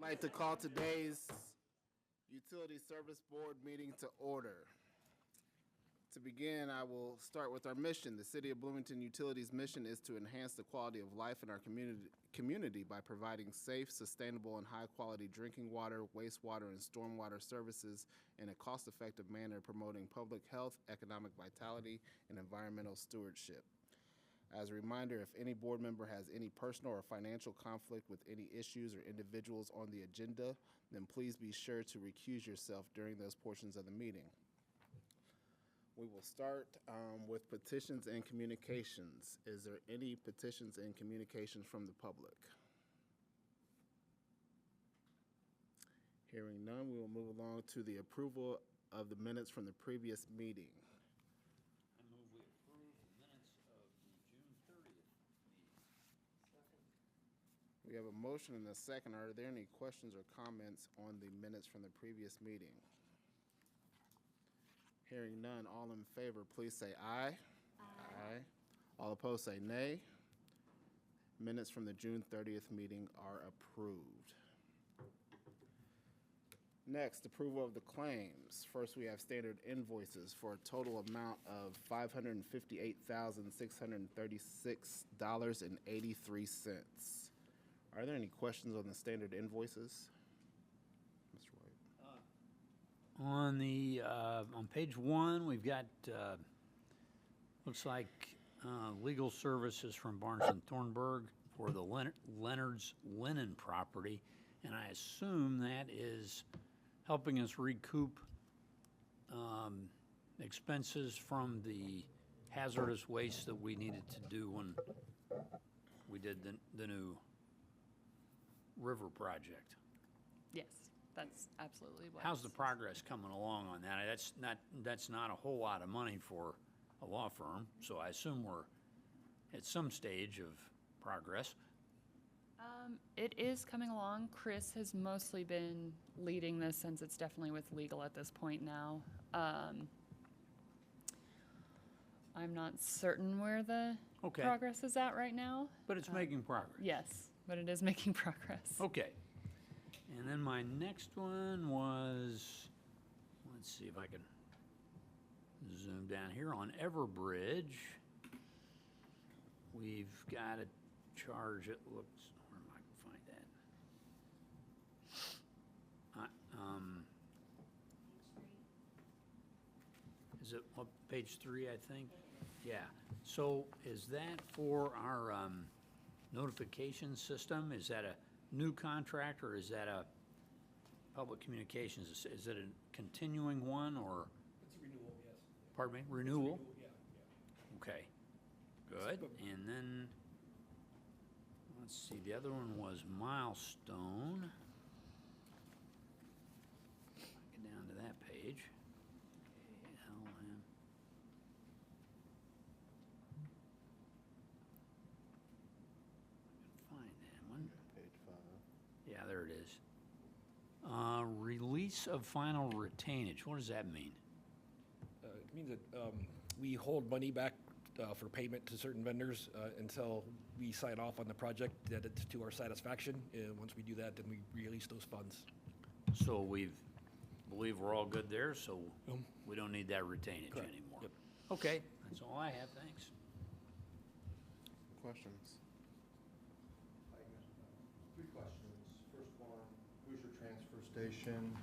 I'd like to call today's Utility Service Board meeting to order. To begin, I will start with our mission. The City of Bloomington Utilities' mission is to enhance the quality of life in our community by providing safe, sustainable, and high-quality drinking water, wastewater, and stormwater services in a cost-effective manner, promoting public health, economic vitality, and environmental stewardship. As a reminder, if any board member has any personal or financial conflict with any issues or individuals on the agenda, then please be sure to recuse yourself during those portions of the meeting. We will start with petitions and communications. Is there any petitions and communications from the public? Hearing none, we will move along to the approval of the minutes from the previous meeting. I move we approve the minutes of the June 30th meeting. Second. We have a motion and a second. Are there any questions or comments on the minutes from the previous meeting? Hearing none, all in favor, please say aye. Aye. All opposed say nay. Minutes from the June 30th meeting are approved. Next, approval of the claims. First, we have standard invoices for a total amount of $558,636.83. Are there any questions on the standard invoices? Mr. White. On page 1, we've got, looks like legal services from Barnes and Thornburg for the Leonard's Linen property, and I assume that is helping us recoup expenses from the hazardous waste that we needed to do when we did the new river project. Yes, that's absolutely what. How's the progress coming along on that? That's not a whole lot of money for a law firm, so I assume we're at some stage of progress. It is coming along. Chris has mostly been leading this since it's definitely with legal at this point now. I'm not certain where the Okay. progress is at right now. But it's making progress. Yes, but it is making progress. Okay. And then my next one was, let's see if I can zoom down here on Everbridge. We've got a charge, it looks, where am I going to find that? Is it page 3, I think? Yeah. So is that for our notification system? Is that a new contract, or is that a public communications? Is it a continuing one, or? It's a renewal, yes. Pardon me, renewal? Yeah. Okay, good. And then, let's see, the other one was Milestone. Get down to that page. Find that one. Page 5. Yeah, there it is. Release of final retainage, what does that mean? It means that we hold money back for payment to certain vendors until we sign off on the project that it's to our satisfaction. Once we do that, then we release those funds. So believe we're all good there, so we don't need that retainage Correct. anymore. Yep. Okay, that's all I have, thanks. Questions? Three questions. First one, Hoosier Transfer Station.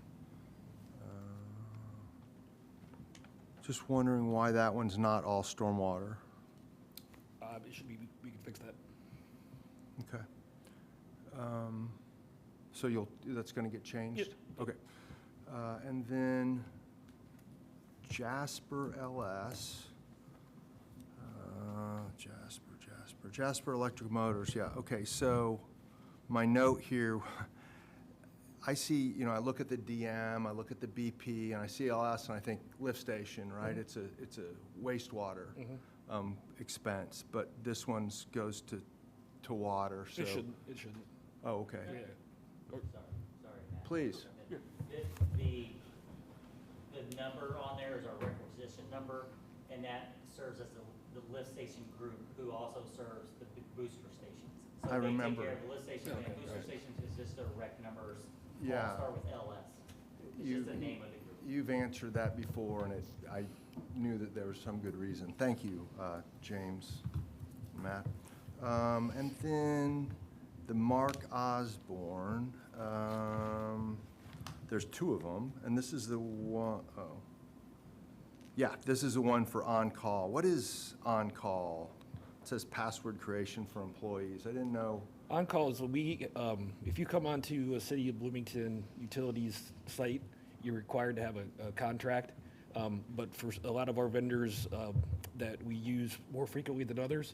Just wondering why that one's not all stormwater. It should be, we can fix that. Okay. So that's going to get changed? Yep. Okay. And then Jasper LS. Jasper Electric Motors, yeah. Okay, so my note here, I see, I look at the DM, I look at the BP, and I see LS, and I think lift station, right? It's a wastewater expense, but this one goes to water, so. It shouldn't. Oh, okay. Yeah. Sorry, Matt. Please. The number on there is our requisition number, and that serves as the lift station group, who also serves the booster stations. So I they remember. take care of the lift station, and booster stations is just their rec numbers. Yeah. All start with LS. It's You- just the name of the group. You've answered that before, and I knew that there was some good reason. Thank you, James, Matt. And then the Mark Osborne, there's two of them, and this is the one, oh. Yeah, this is the one for on-call. What is on-call? It says password creation for employees. I didn't know. On-call is if you come onto a City of Bloomington Utilities site, you're required to have a contract. But for a lot of our vendors that we use more frequently than others,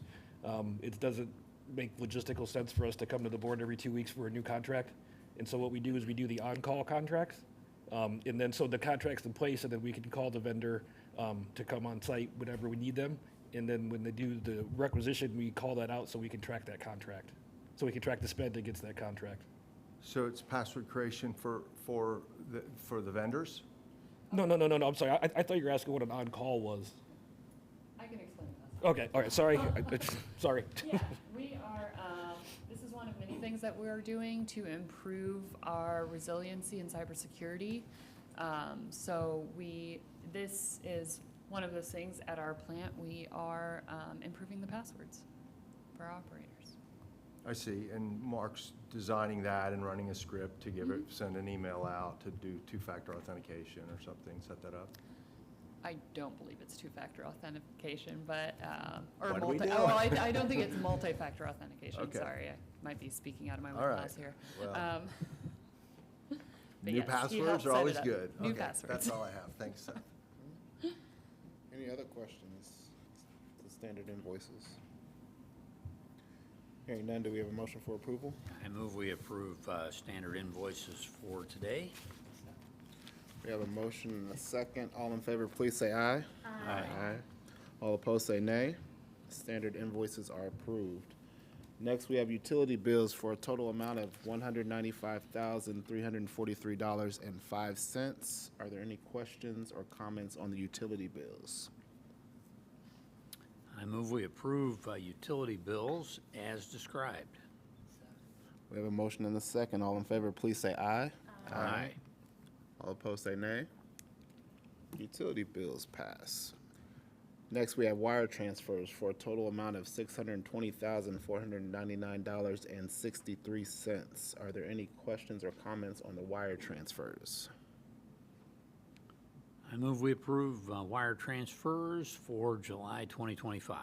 it doesn't make logistical sense for us to come to the board every 2 weeks for a new contract. And so what we do is we do the on-call contracts. And then so the contract's in place, and then we can call the vendor to come on site whenever we need them. And then when they do the requisition, we call that out so we can track that contract. So we can track the spend against that contract. So it's password creation for the vendors? No, I'm sorry. I thought you were asking what an on-call was. I can explain that. Okay, all right, sorry. Sorry. Yeah, we are, this is one of many things that we're doing to improve our resiliency and cybersecurity. This is one of those things at our plant. We are improving the passwords for our operators. I see, and Mark's designing that and running a script to give it, send an email out to do two-factor authentication or something, set that up? I don't believe it's two-factor authentication, but, or What do we multi, do? oh, I don't think it's multi-factor authentication, Okay. sorry, I might be speaking out of my All right. wheelhouse here. Well, But New yes, he helped passwords are set it always up. good. New Okay, passwords. that's all I have. Thanks, Seth. Any other questions? The standard invoices. Hearing none, do we have a motion for approval? I move we approve standard invoices for today. We have a motion and a second. All in favor, please say aye. Aye. All opposed, say nay. Standard invoices are approved. Next, we have utility bills for a total amount of $195,343.05. Are there any questions or comments on the utility bills? I move we approve utility bills as described. We have a motion and a second. All in favor, please say aye. Aye. All opposed, say nay. Utility bills pass. Next, we have wire transfers for a total amount of $620,499.63. Are there any questions or comments on the wire transfers? I move we approve wire transfers for July 2025.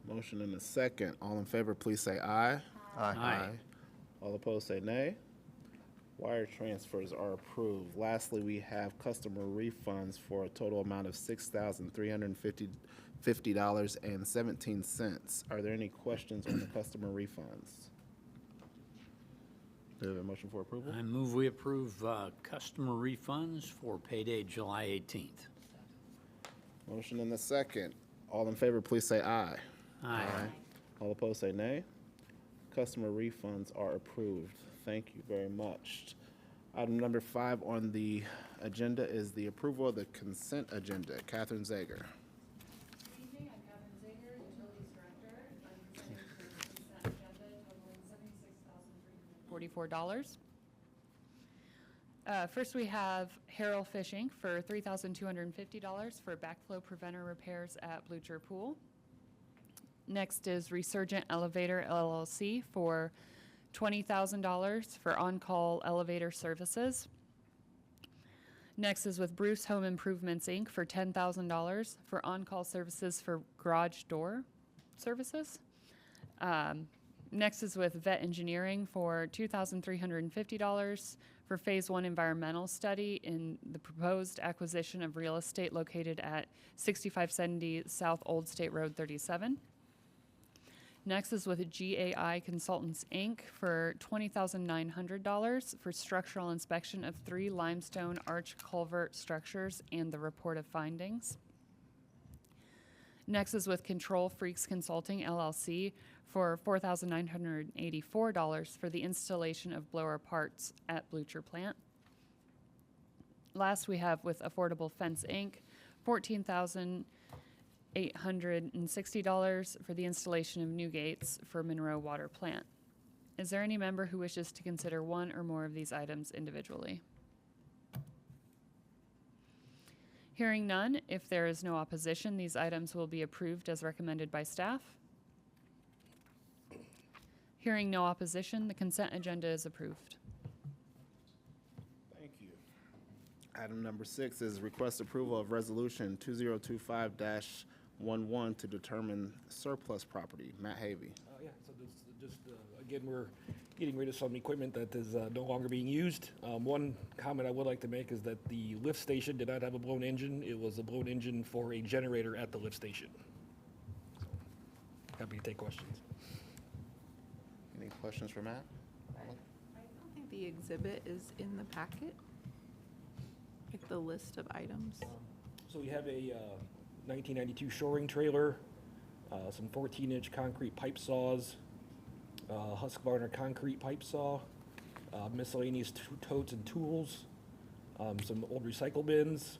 Motion and a second. All in favor, please say aye. Aye. All opposed, say nay. Wire transfers are approved. Lastly, we have customer refunds for a total amount of $6,350.17. Are there any questions on the customer refunds? Do we have a motion for approval? I move we approve customer refunds for payday July 18th. Motion and a second. All in favor, please say aye. Aye. All opposed, say nay. Customer refunds are approved. Thank you very much. Item number 5 on the agenda is the approval of the consent agenda. Catherine Zager. Good evening, I'm Catherine Zager, Utilities Director. I'm presenting the consent agenda totaling $76,344. First, we have Harrell Fishing for $3,250 for backflow preventer repairs at Blucher Pool. Next is Resurgent Elevator LLC for $20,000 for on-call elevator services. Next is with Bruce Home Improvements, Inc. for $10,000 for on-call services for garage door services. Next is with Vet Engineering for $2,350 for Phase 1 environmental study in the proposed acquisition of real estate located at 6570 South Old State Road 37. Next is with GAI Consultants, Inc. for $20,900 for structural inspection of 3 limestone arch culvert structures and the report of findings. Next is with Control Freaks Consulting, LLC for $4,984 for the installation of blower parts at Blucher Plant. Last, we have with Affordable Fence, Inc., $14,000 $860 for the installation of new gates for Monroe Water Plant. Is there any member who wishes to consider one or more of these items individually? Hearing none, if there is no opposition, these items will be approved as recommended by staff. Hearing no opposition, the consent agenda is approved. Thank you. Item number 6 is request approval of resolution 2025-11 to determine surplus property. Matt Havey. Yeah, so again, we're getting rid of some equipment that is no longer being used. One comment I would like to make is that the lift station did not have a blown engine. It was a blown engine for a generator at the lift station. Happy to take questions. Any questions for Matt? I don't think the exhibit is in the packet, like the list of items. So we have a 1992 shoring trailer, some 14-inch concrete pipe saws, Husqvarna concrete pipe saw, miscellaneous totes and tools, some old recycle bins,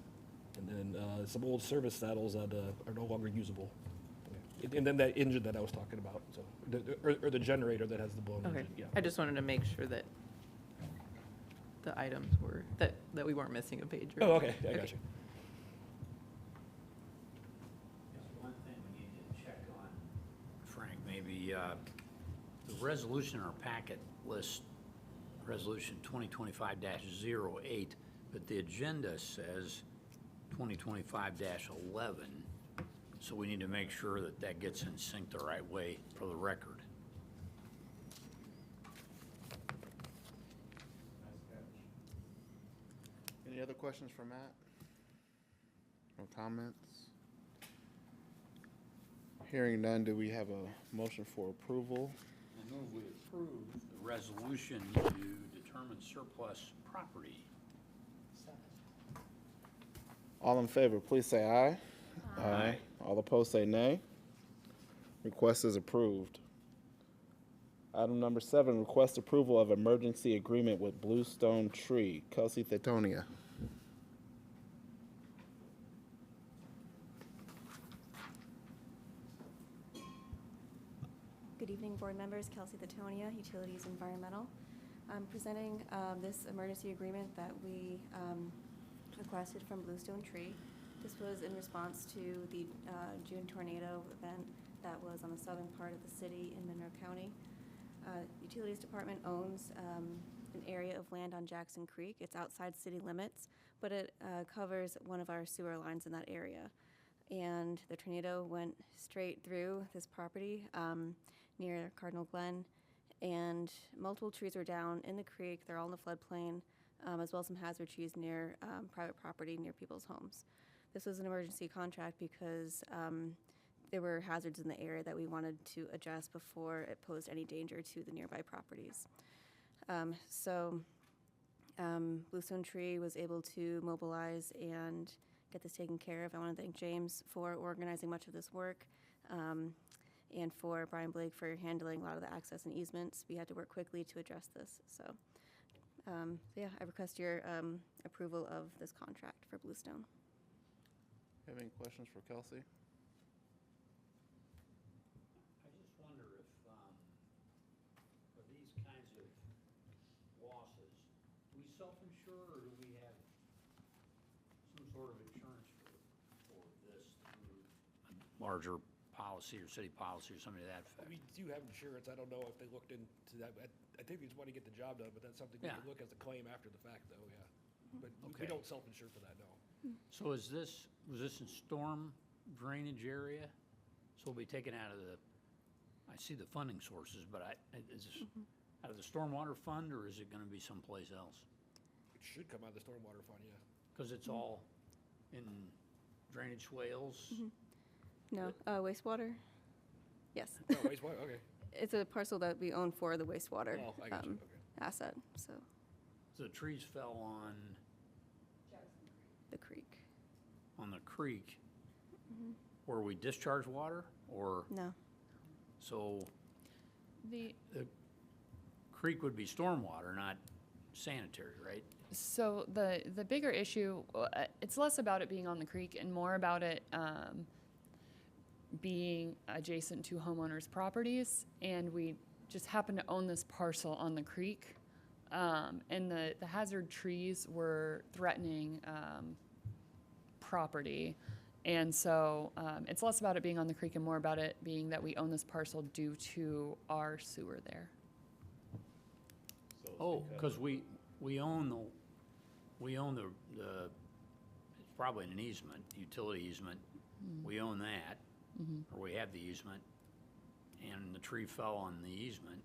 and then some old service saddles that are no longer usable. And then that engine that I was talking about, so or the generator that has the blown Okay, engine. Yeah. I just wanted to make sure that the items were, that we weren't missing a page. or Oh, okay, I anything. got you. There's one thing we need to check on, Frank, maybe, the resolution in our packet lists resolution 2025-08, but the agenda says 2025-11. So we need to make sure that that gets in sync the right way for the record. Any other questions for Matt? No comments? Hearing none, do we have a motion for approval? I move we approve the resolution to determine surplus property. All in favor, please say aye. Aye. All opposed, say nay. Request is approved. Item number 7, request approval of emergency agreement with Bluestone Tree. Kelsey Thetonia. Good evening, board members. Kelsey Thetonia, Utilities Environmental. I'm presenting this emergency agreement that we requested from Bluestone Tree. This was in response to the June tornado event that was on the southern part of the city in Monroe County. Utilities Department owns an area of land on Jackson Creek. It's outside city limits, but it covers one of our sewer lines in that area. And the tornado went straight through this property near Cardinal Glen, and multiple trees were down in the creek. They're all in the floodplain, as well as some hazard trees near private property near people's homes. This was an emergency contract because there were hazards in the area that we wanted to address before it posed any danger to the nearby properties. Bluestone Tree was able to mobilize and get this taken care of. I want to thank James for organizing much of this work, and for Brian Blake for handling a lot of the access and easements. We had to work quickly to address this. So yeah, I request your approval of this contract for Bluestone. Have any questions for Kelsey? I just wonder if, for these kinds of losses, do we self-insure or do we have some sort of insurance for this through a larger policy or city policy or something to that effect? We do have insurance. I don't know if they looked into that. I think we just want to get the job done, but that's something we Yeah. can look as a claim after the fact, though, yeah. But Okay. we don't self-insure for that, no. So was this in storm drainage area? So we'll be taken out of I see the funding sources, but is this out of the stormwater fund or is it gonna be someplace else? It should come out of the stormwater fund, yeah. Because it's all in drainage swales? No, wastewater? Yes. Oh, wastewater, okay. It's a parcel that we own for the wastewater Oh, I got you, okay. asset, so So the trees fell on the creek. the creek where we discharge water, or, No. so The creek would be stormwater, not sanitary, right? So the bigger issue, it's less about it being on the creek and more about it being adjacent to homeowners' properties, and we just happened to own this parcel on the creek. And the hazard trees were threatening property. And so it's less about it being on the creek and more about it being that we own this parcel due to our sewer there. Oh, because we own the, it's probably an easement, utility easement. We own that, or we have the easement, and the tree fell on the easement.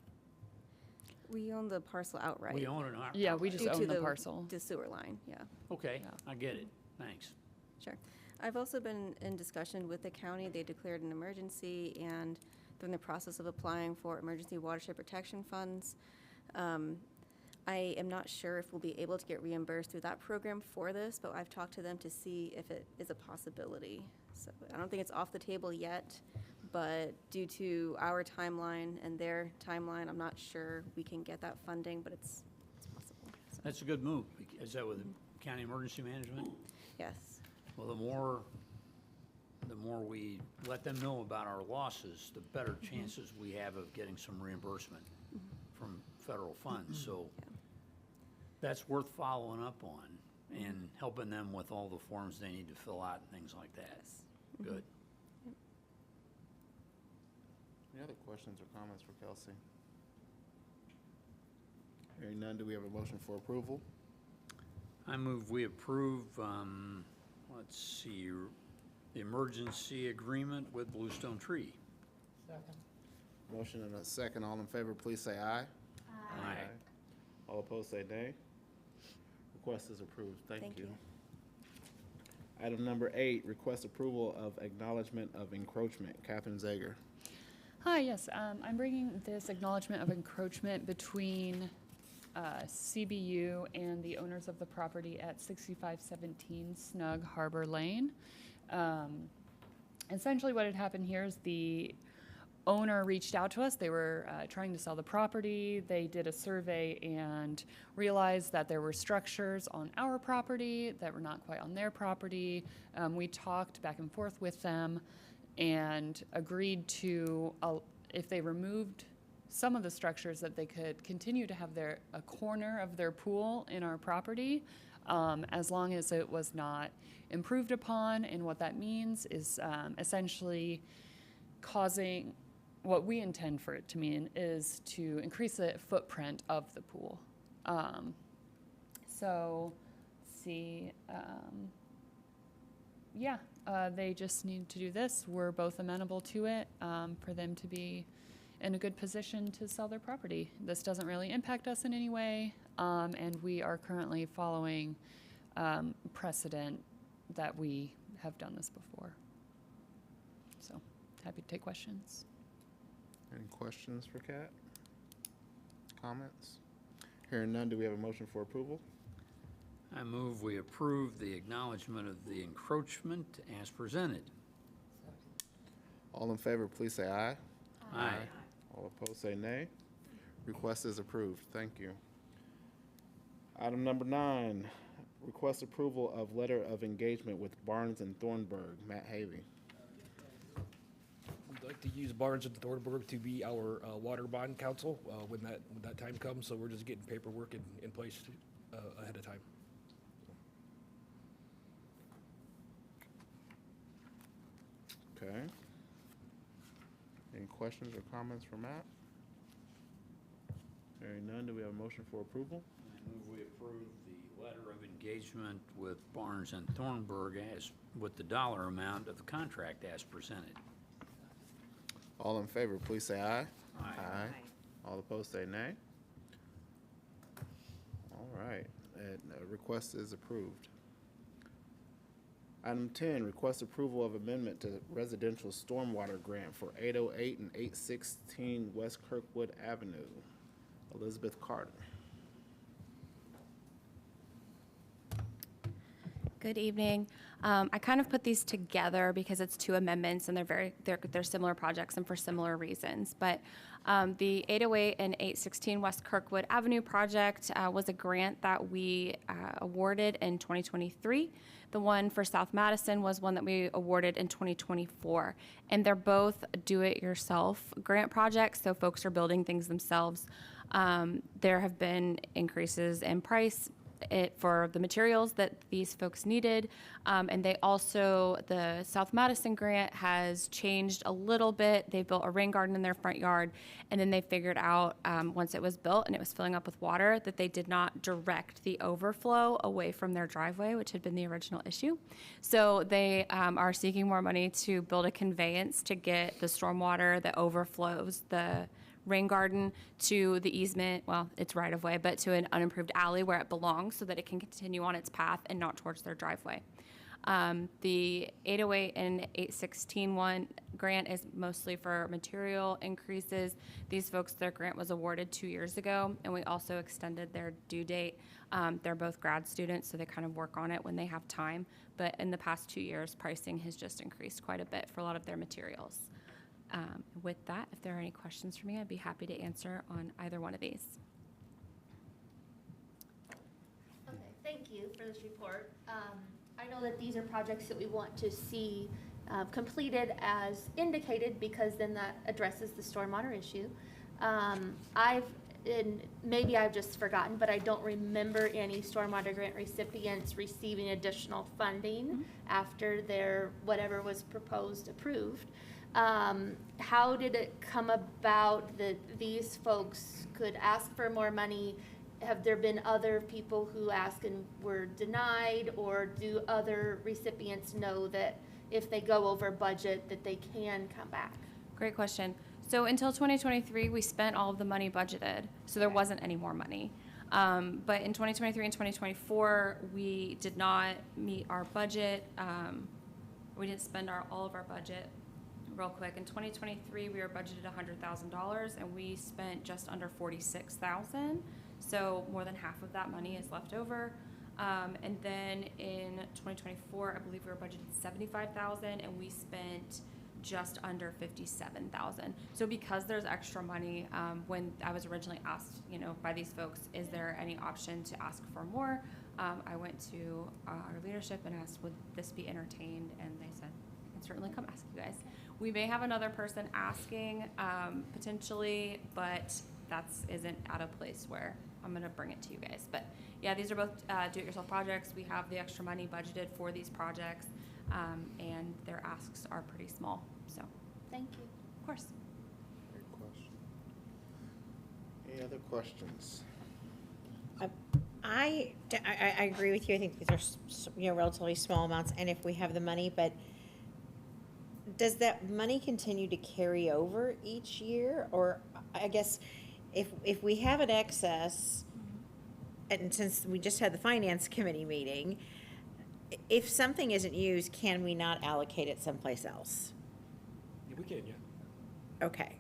We own the parcel outright. We own it. Yeah, we just Due to own the parcel. The sewer line, yeah. Okay, Yeah. I get it. Thanks. Sure. I've also been in discussion with the county. They declared an emergency, and they're in the process of applying for emergency watershed protection funds. I am not sure if we'll be able to get reimbursed through that program for this, but I've talked to them to see if it is a possibility. So I don't think it's off the table yet, but due to our timeline and their timeline, I'm not sure we can get that funding, but it's possible. So, That's a good move. Is that with county emergency management? yes. Well, the more we let them know about our losses, the better chances we have of getting some reimbursement from federal funds. So Yeah. that's worth following up on and helping them with all the forms they need to fill out and things like that. Yes. Good. Any other questions or comments for Kelsey? Hearing none, do we have a motion for approval? I move we approve, let's see, the emergency agreement with Bluestone Tree. Motion and a second. All in favor, please say aye. Aye. All opposed, say nay. Request is approved. Thank Thank you. you. Item number 8, request approval of acknowledgement of encroachment. Catherine Zager. Hi, yes, I'm bringing this acknowledgement of encroachment between CBU and the owners of the property at 6517 Snug Harbor Lane. Essentially what had happened here is the owner reached out to us. They were trying to sell the property. They did a survey and realized that there were structures on our property that were not quite on their property. We talked back and forth with them and agreed to, if they removed some of the structures, that they could continue to have a corner of their pool in our property, as long as it was not improved upon. And what that means is essentially causing, what we intend for it to mean is to increase the footprint of the pool. So, let's see, yeah, they just need to do this. We're both amenable to it, for them to be in a good position to sell their property. This doesn't really impact us in any way, and we are currently following precedent that we have done this before. So, happy to take questions. Any questions for Kat? Comments? Hearing none, do we have a motion for approval? I move we approve the acknowledgement of the encroachment as presented. All in favor, please say aye. Aye. All opposed, say nay. Request is approved. Thank you. Item number 9, request approval of letter of engagement with Barnes and Thornburg. Matt Havey. We'd like to use Barnes and Thornburg to be our water bond counsel when that time comes, so we're just getting paperwork in place ahead of time. Okay. Any questions or comments for Matt? Hearing none, do we have a motion for approval? I move we approve the letter of engagement with Barnes and Thornburg as, with the dollar amount of the contract as presented. All in favor, please say aye. Aye. All opposed, say nay. All right, and request is approved. Item 10, request approval of amendment to residential stormwater grant for 808 and 816 West Kirkwood Avenue. Elizabeth Carter. Good evening. I kind of put these together because it's two amendments and they're similar projects and for similar reasons. But the 808 and 816 West Kirkwood Avenue project was a grant that we awarded in 2023. The one for South Madison was one that we awarded in 2024. And they're both do-it-yourself grant projects, so folks are building things themselves. There have been increases in price for the materials that these folks needed. And they also, the South Madison grant has changed a little bit. They built a rain garden in their front yard, and then they figured out, once it was built and it was filling up with water, that they did not direct the overflow away from their driveway, which had been the original issue. So they are seeking more money to build a conveyance to get the stormwater that overflows the rain garden to the easement, well, it's right of way, but to an unimproved alley where it belongs so that it can continue on its path and not towards their driveway. The 808 and 816 one grant is mostly for material increases. These folks, their grant was awarded 2 years ago, and we also extended their due date. They're both grad students, so they kind of work on it when they have time. But in the past 2 years, pricing has just increased quite a bit for a lot of their materials. With that, if there are any questions for me, I'd be happy to answer on either one of these. Okay, thank you for this report. I know that these are projects that we want to see completed as indicated, because then that addresses the stormwater issue. Maybe I've just forgotten, but I don't remember any stormwater grant recipients receiving additional funding after their, whatever was proposed, approved. How did it come about that these folks could ask for more money? Have there been other people who asked and were denied, or do other recipients know that if they go over budget that they can come back? Great question. So until 2023, we spent all of the money budgeted, so there wasn't any more money. But in 2023 and 2024, we did not meet our budget. We didn't spend all of our budget. Real quick, in 2023, we were budgeted $100,000, and we spent just under $46,000. So more than half of that money is left over. And then in 2024, I believe we were budgeted $75,000, and we spent just under $57,000. So because there's extra money, when I was originally asked, by these folks, is there any option to ask for more? I went to our leadership and asked, would this be entertained? And they said, I can certainly come ask you guys. We may have another person asking, potentially, but that isn't at a place where I'm gonna bring it to you guys. But yeah, these are both do-it-yourself projects. We have the extra money budgeted for these projects, and their asks are pretty small, so. Thank you. Of course. Great question. Any other questions? I agree with you. I think these are, relatively small amounts, and if we have the money, but does that money continue to carry over each year? Or I guess if we have an excess, and since we just had the finance committee meeting, if something isn't used, can we not allocate it someplace else? Yeah, we can, yeah. Okay.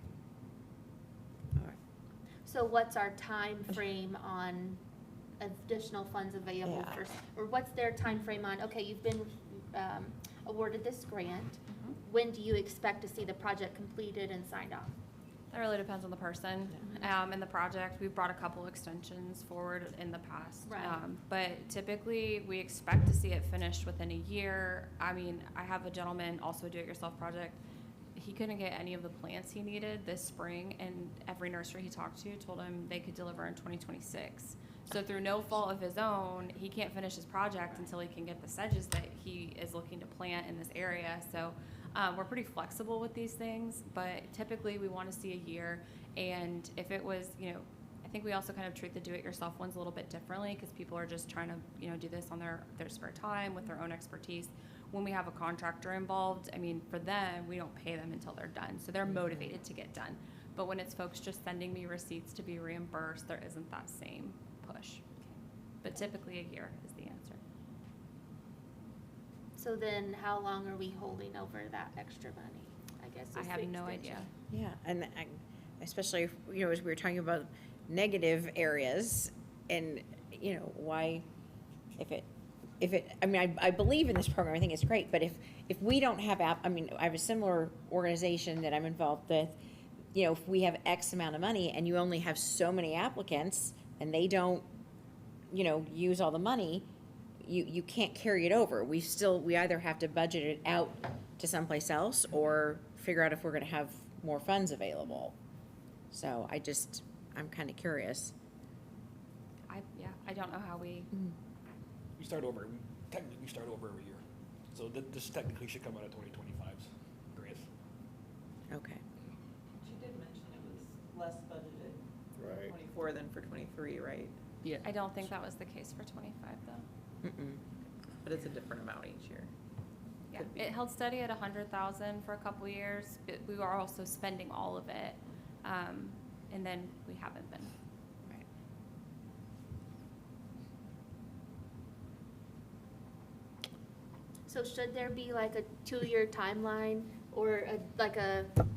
All right. So what's our time frame on additional funds available Yeah. for, or what's their time frame on, okay, you've been awarded this grant. When do you expect to see the project completed and signed off? That really depends on the person and the project. We've brought a couple extensions forward in the past. Right. But typically, we expect to see it finished within a year. I mean, I have a gentleman, also a do-it-yourself project. He couldn't get any of the plants he needed this spring, and every nursery he talked to told him they could deliver in 2026. So through no fault of his own, he can't finish his project until he can get the sedges that he is looking to plant in this area. So we're pretty flexible with these things, but typically we want to see a year. And if it was, I think we also kind of treat the do-it-yourself ones a little bit differently, because people are just trying to, do this on their spare time with their own expertise. When we have a contractor involved, I mean, for them, we don't pay them until they're done. So they're motivated to get done. But when it's folks just sending me receipts to be reimbursed, there isn't that same push. But typically a year is the answer. So then how long are we holding over that extra money, I guess? I is have the no extension. idea. Yeah, and especially, as we were talking about negative areas, and, why, if I believe in this program, I think it's great, but if we don't have I have a similar organization that I'm involved with, you know, if we have X amount of money and you only have so many applicants and they don't, you know, use all the money, you can't carry it over. We either have to budget it out to someplace else or figure out if we're gonna have more funds available. So I'm kind of curious. I don't know how we, We start over, technically we start over every year. So this technically should come out of 2025's grant. Okay. She did mention it was less budgeted for Right. 24 than for 23, right? yeah, I don't think that was the case for 25 though. But it's a different amount each year. Yeah, Could be. it held steady at 100,000 for a couple years, but we were also spending all of it. And then we haven't been. Right. So should there be like a 2-year timeline or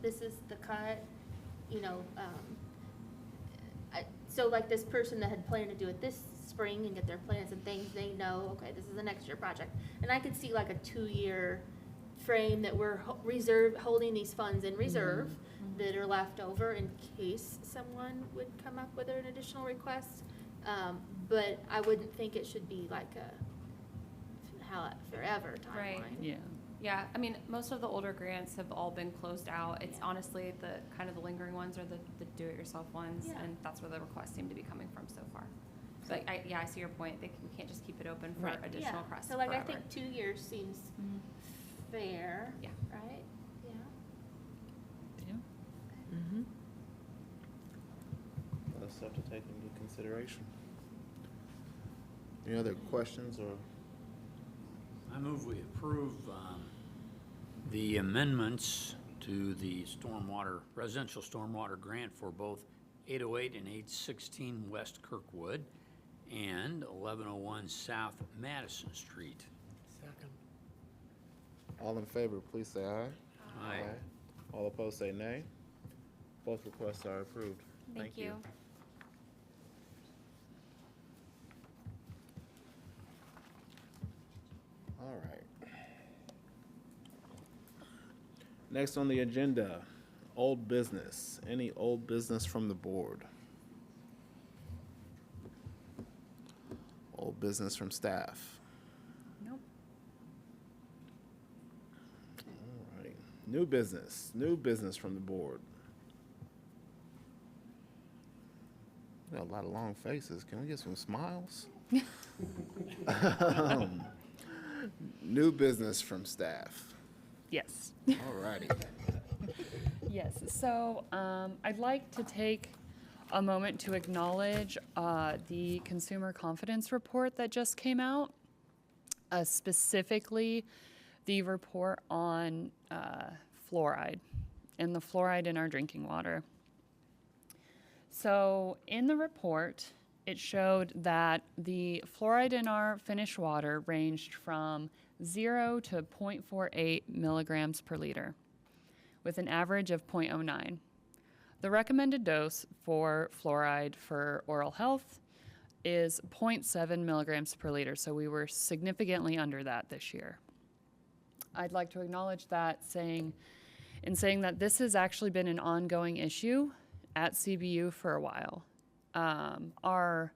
this is the cut, you know, so like this person that had planned to do it this spring and get their plans and things, they know, okay, this is the next year project. And I could see like a 2-year frame that we're holding these funds in reserve that are left over in case someone would come up with an additional request. But I wouldn't think it should be like a forever timeline. Yeah. Yeah, I mean, most of the older grants have all been closed out. It's Yeah. honestly the kind of the lingering ones are the do-it-yourself ones, Yeah. and that's where the requests seem to be coming from so far. But I see your point. We can't just keep it open for Right. additional Yeah, requests so like I forever. think 2 years seems Mhm. fair. Yeah. Right? Yeah. Mm-hmm. That's stuff to take into consideration. Any other questions or? I move we approve the amendments to the residential stormwater grant for both 808 and 816 West Kirkwood and 1101 South Madison Street. All in favor, please say aye. Aye. All opposed, say nay. Both requests are approved. Thank you. All right. Next on the agenda, old business. Any old business from the board? Old business from staff? Nope. All right. New business from the board. We got a lot of long faces. Can we get some smiles? New business from staff. Yes. All righty. Yes, so I'd like to take a moment to acknowledge the consumer confidence report that just came out, specifically the report on fluoride and the fluoride in our drinking water. So in the report, it showed that the fluoride in our finished water ranged from 0 to 0.48 milligrams per liter, with an average of 0.09. The recommended dose for fluoride for oral health is 0.7 milligrams per liter, so we were significantly under that this year. I'd like to acknowledge that, saying that this has actually been an ongoing issue at CBU for a while. Our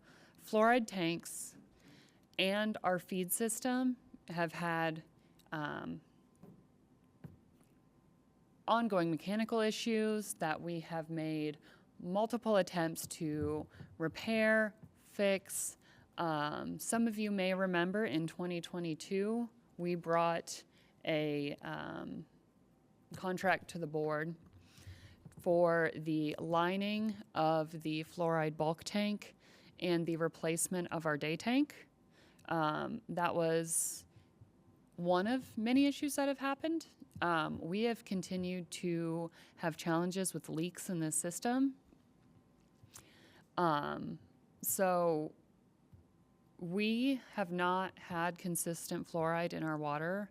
fluoride tanks and our feed system have had ongoing mechanical issues that we have made multiple attempts to repair, fix. Some of you may remember in 2022, we brought a contract to the board for the lining of the fluoride bulk tank and the replacement of our day tank. That was one of many issues that have happened. We have continued to have challenges with leaks in the system. So we have not had consistent fluoride in our water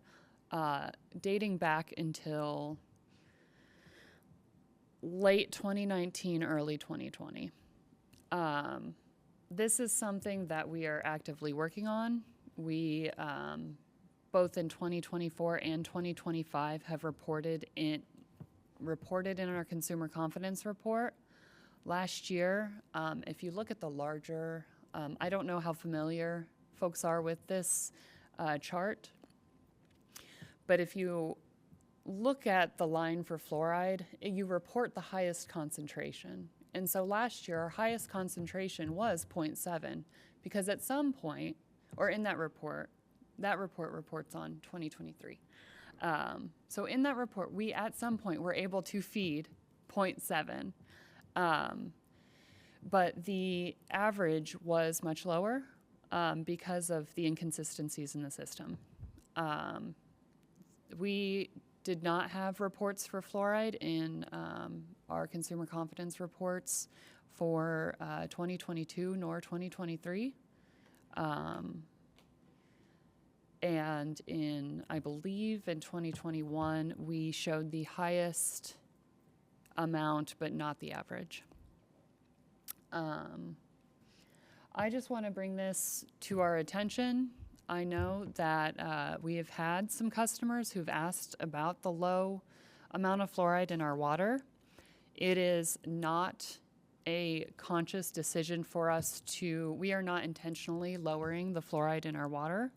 dating back until late 2019, early 2020. This is something that we are actively working on. we, both in 2024 and 2025, have reported in our consumer confidence report. Last year, if you look at the larger, I don't know how familiar folks are with this chart, but if you look at the line for fluoride, you report the highest concentration. And so last year, our highest concentration was 0.7, because at some point, or in that report reports on 2023. So in that report, we at some point were able to feed 0.7, but the average was much lower because of the inconsistencies in the system. We did not have reports for fluoride in our consumer confidence reports for 2022 nor 2023. And I believe in 2021, we showed the highest amount, but not the average. I just want to bring this to our attention. I know that we have had some customers who've asked about the low amount of fluoride in our water. It is not a conscious decision for us we are not intentionally lowering the fluoride in our water.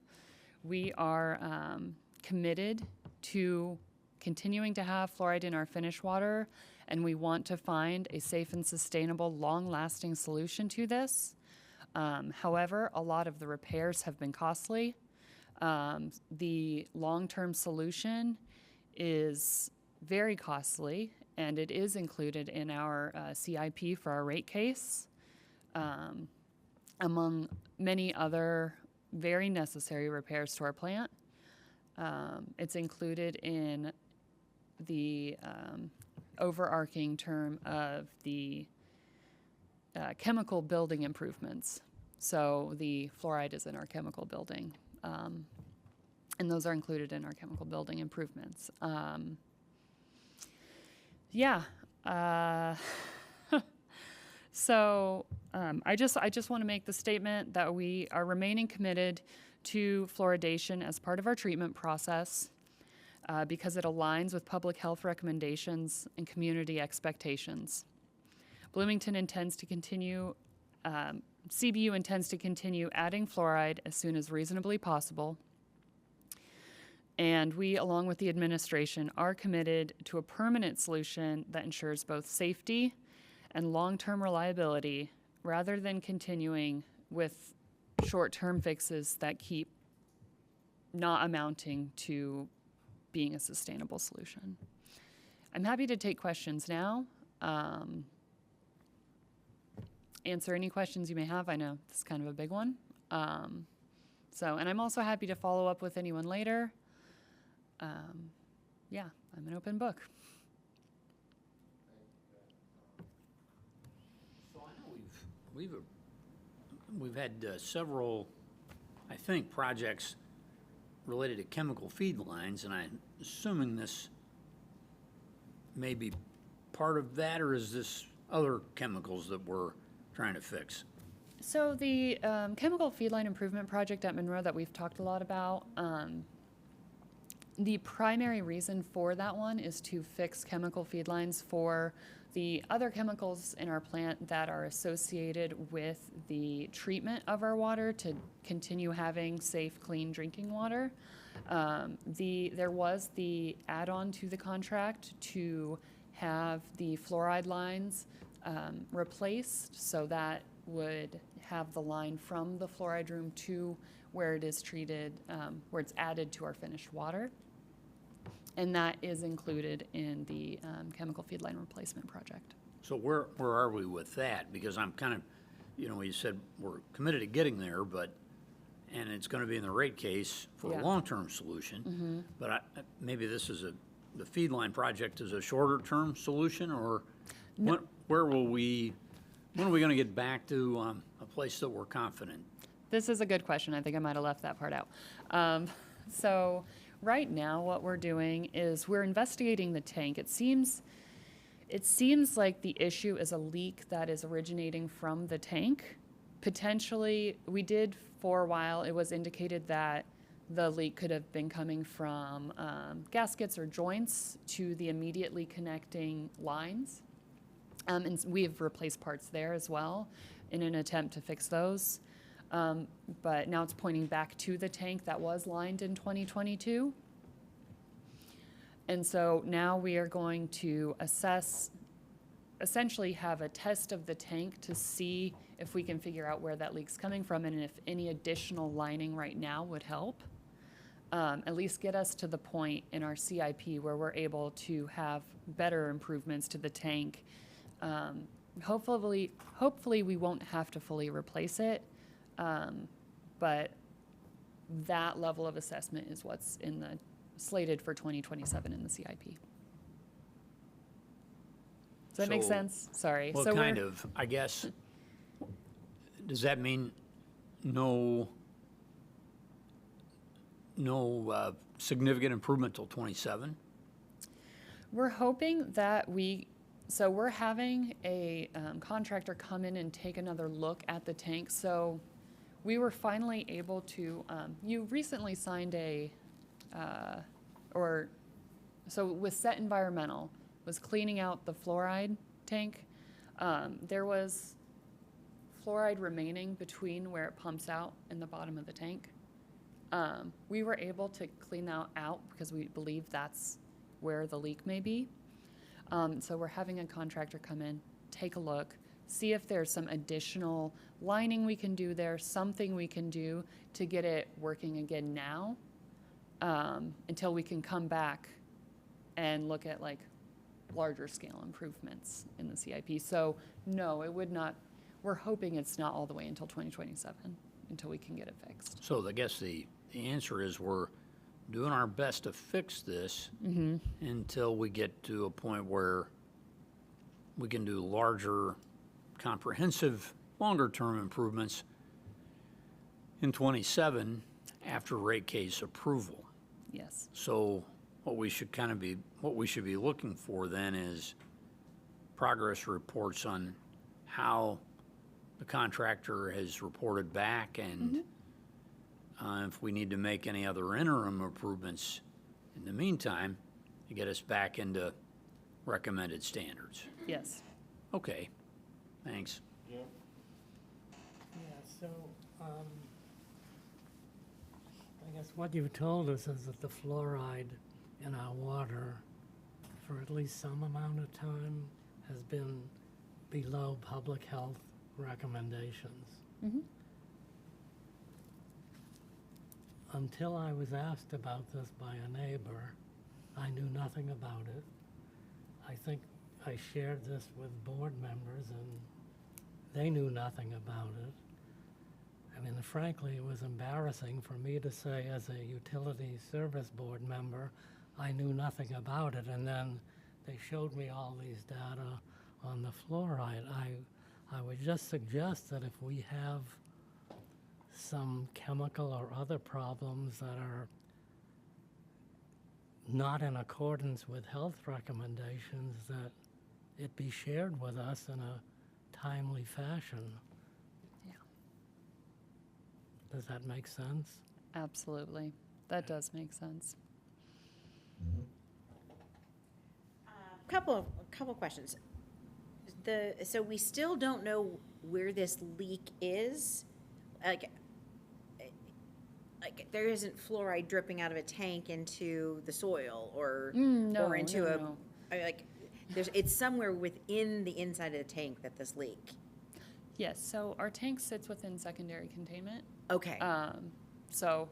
We are committed to continuing to have fluoride in our finished water, and we want to find a safe and sustainable, long-lasting solution to this. However, a lot of the repairs have been costly. The long-term solution is very costly, and it is included in our CIP for our rate case, among many other very necessary repairs to our plant. It's included in the overarching term of the chemical building improvements. So the fluoride is in our chemical building, and those are included in our chemical building improvements. So I just want to make the statement that we are remaining committed to fluoridation as part of our treatment process because it aligns with public health recommendations and community expectations. Bloomington intends to continue, CBU intends to continue adding fluoride as soon as reasonably possible. And we, along with the administration, are committed to a permanent solution that ensures both safety and long-term reliability rather than continuing with short-term fixes that keep not amounting to being a sustainable solution. I'm happy to take questions now. Answer any questions you may have. I know this is kind of a big one. And I'm also happy to follow up with anyone later. Yeah, I'm an open book. So I know we've had several, I think, projects related to chemical feed lines, and I'm assuming this may be part of that, or is this other chemicals that we're trying to fix? So the chemical feed line improvement project at Monroe that we've talked a lot about, the primary reason for that one is to fix chemical feed lines for the other chemicals in our plant that are associated with the treatment of our water to continue having safe, clean drinking water. There was the add-on to the contract to have the fluoride lines replaced, so that would have the line from the fluoride room to where it is treated, where it's added to our finished water. And that is included in the chemical feed line replacement project. So where are we with that? Because I'm kind of, you said we're committed to getting there, and it's going to be in the rate case for a long-term solution. Mm-hmm. But maybe this is the feed line project is a shorter-term solution, or no. When are we going to get back to a place that we're confident? This is a good question. I think I might have left that part out. So right now, what we're doing is we're investigating the tank. It seems like the issue is a leak that is originating from the tank, Potentially, we did for a while, it was indicated that the leak could have been coming from gaskets or joints to the immediately connecting lines. And we've replaced parts there as well in an attempt to fix those. But now it's pointing back to the tank that was lined in 2022. And so now we are going to assess, essentially have a test of the tank to see if we can figure out where that leak's coming from and if any additional lining right now would help. At least get us to the point in our CIP where we're able to have better improvements to the tank. Hopefully we won't have to fully replace it, but that level of assessment is what's in the slated for 2027 in the CIP. Does that make So- sense? Sorry. Well, So kind we're- of, I guess. Does that mean no significant improvement till 27? We're hoping that so we're having a contractor come in and take another look at the tank. So we were finally able to, you recently signed so with Set Environmental, was cleaning out the fluoride tank. There was fluoride remaining between where it pumps out and the bottom of the tank. We were able to clean that out because we believe that's where the leak may be. So we're having a contractor come in, take a look, see if there's some additional lining we can do there, something we can do to get it working again now, until we can come back and look at like larger scale improvements in the CIP. So no, it would not, we're hoping it's not all the way until 2027 until we can get it fixed. So I guess the answer is we're doing our best to fix this until we get to a point where we can do larger, comprehensive, longer-term improvements in 27 after rate case approval. Yes. So what we should be looking for then is progress reports on how the contractor has reported back and if we need to make any other interim improvements in the meantime to get us back into recommended standards. Yes. Okay, thanks. Yeah, so, I guess what you've told us is that the fluoride in our water for at least some amount of time has been below public health recommendations. Until I was asked about this by a neighbor, I knew nothing about it. I think I shared this with board members and they knew nothing about it. I mean, frankly, it was embarrassing for me to say as a utility service board member, I knew nothing about it. And then they showed me all these data on the fluoride. I would just suggest that if we have some chemical or other problems that are not in accordance with health recommendations, that it be shared with us in a timely fashion. Yeah. Does that make sense? Absolutely. That does make sense. Couple questions. So we still don't know where this leak is? Like there isn't fluoride dripping out of a tank into the soil or into no. it's somewhere within the inside of the tank that this leak. Yes, so our tank sits within secondary containment. Okay. So,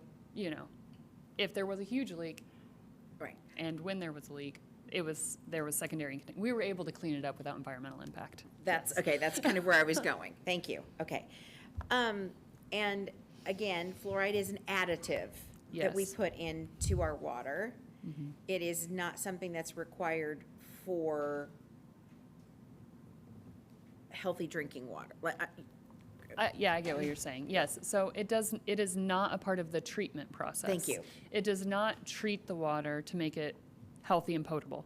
if there was a huge leak, Right. and when there was a leak, there was secondary, we were able to clean it up without environmental impact. That's okay. That's kind of where I was going. Thank you. Okay. And again, fluoride is an additive that we Yes. put into our water. It is not something that's required for healthy drinking water. Yeah, I get what you're saying. Yes, so it is not a part of the treatment process. Thank you. It does not treat the water to make it healthy and potable.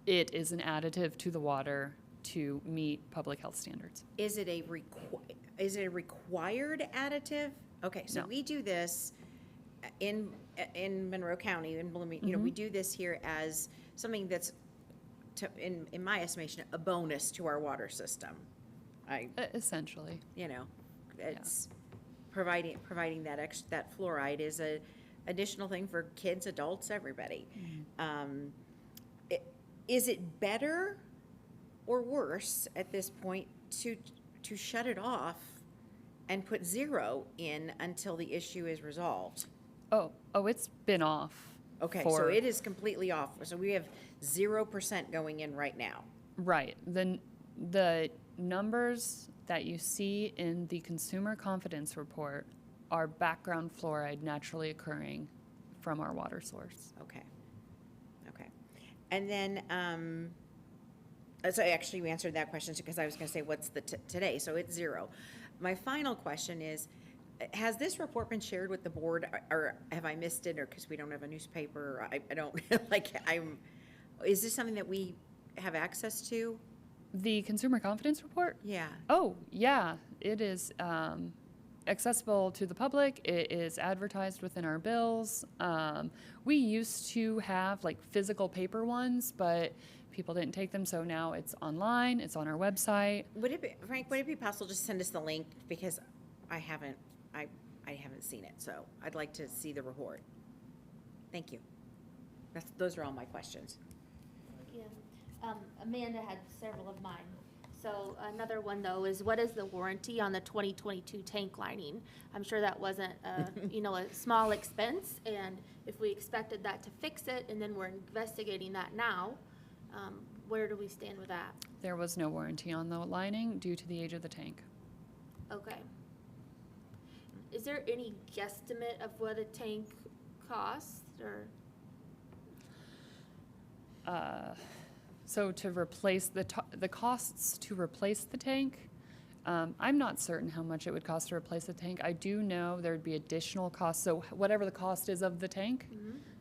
It is an additive to the water to meet public health standards. Is it a required additive? Okay, so No. we do this in Monroe County, in Bloomington, you know, we do this here as something that's, in my estimation, a bonus to our water system. Essentially. You know, it's providing that fluoride is a additional thing for kids, adults, everybody. Is it better or worse at this point to shut it off and put 0 in until the issue is resolved? Oh, it's been off. Okay, so it is completely off. So we have 0% going in right now. Right. The numbers that you see in the Consumer Confidence Report are background fluoride naturally occurring from our water source. Okay. And then, so actually we answered that question because I was going to say, what's the today? So it's 0. My final question is, has this report been shared with the board, or have I missed it, or because we don't have a newspaper, or I don't, is this something that we have access to? The Consumer Confidence Report? Yeah. Oh, yeah. It is accessible to the public. It is advertised within our bills. We used to have like physical paper ones, but people didn't take them, so now it's online. It's on our website. Frank, would it be possible to just send us the link, because I haven't seen it, so I'd like to see the report. Thank you. Those are all my questions. Yeah. Amanda had several of mine. So another one, though, is what is the warranty on the 2022 tank lining? I'm sure that wasn't, a small expense, and if we expected that to fix it, and then we're investigating that now, where do we stand with that? There was no warranty on the lining due to the age of the tank. Okay. Is there any guesstimate of what a tank costs, or? So to replace the costs to replace the tank, I'm not certain how much it would cost to replace the tank. I do know there'd be additional costs. So whatever the cost is of the tank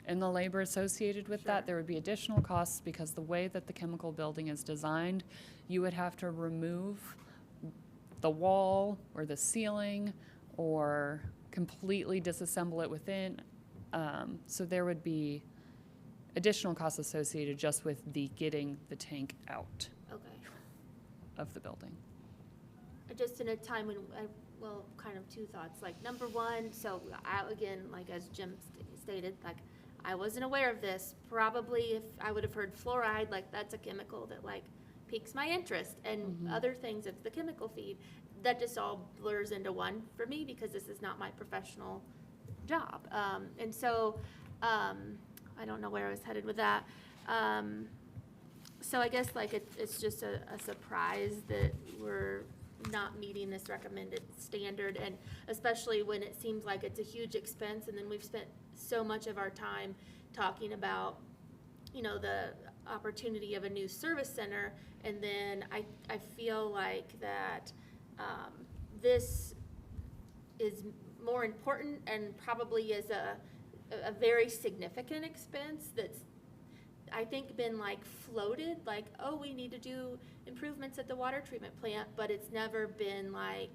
and the labor associated with that, there would be additional costs because the way that the chemical building is designed, you would have to remove the wall or the ceiling or completely disassemble it within. So there would be additional costs associated just with getting the tank out of the building. Just in a time when, kind of two thoughts. Like, number one, so again, like as Jim stated, like I wasn't aware of this. Probably if I would have heard fluoride, like that's a chemical that like piques my interest, and other things of the chemical feed, that just all blurs into one for me because this is not my professional job. And so, I don't know where I was headed with that. So I guess like it's just a surprise that we're not meeting this recommended standard, and especially when it seems like it's a huge expense, and then we've spent so much of our time talking about, the opportunity of a new service center, and then I feel like that this is more important and probably is a very significant expense that's, I think, been like floated, like, oh, we need to do improvements at the water treatment plant, but it's never been like,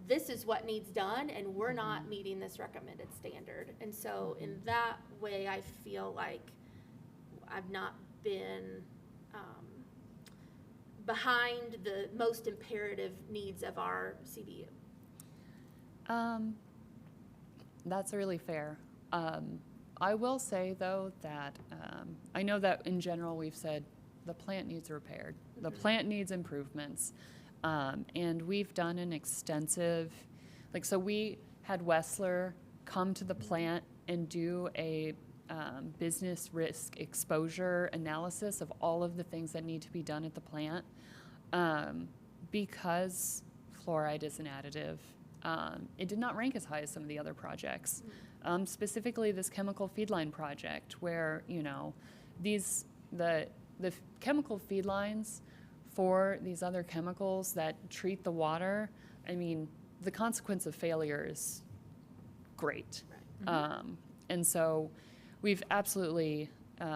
this is what needs done, and we're not meeting this recommended standard. And so in that way, I feel like I've not been behind the most imperative needs of our CBU. That's really fair. I will say, though, that I know that in general we've said the plant needs repaired, the plant needs improvements, and we've done an extensive, so we had Wessler come to the plant and do a business risk exposure analysis of all of the things that need to be done at the plant, because fluoride is an additive. It did not rank as high as some of the other projects. Specifically this chemical feed line project where, the chemical feed lines for these other chemicals that treat the water, I mean, the consequence of failure is great. And so we've absolutely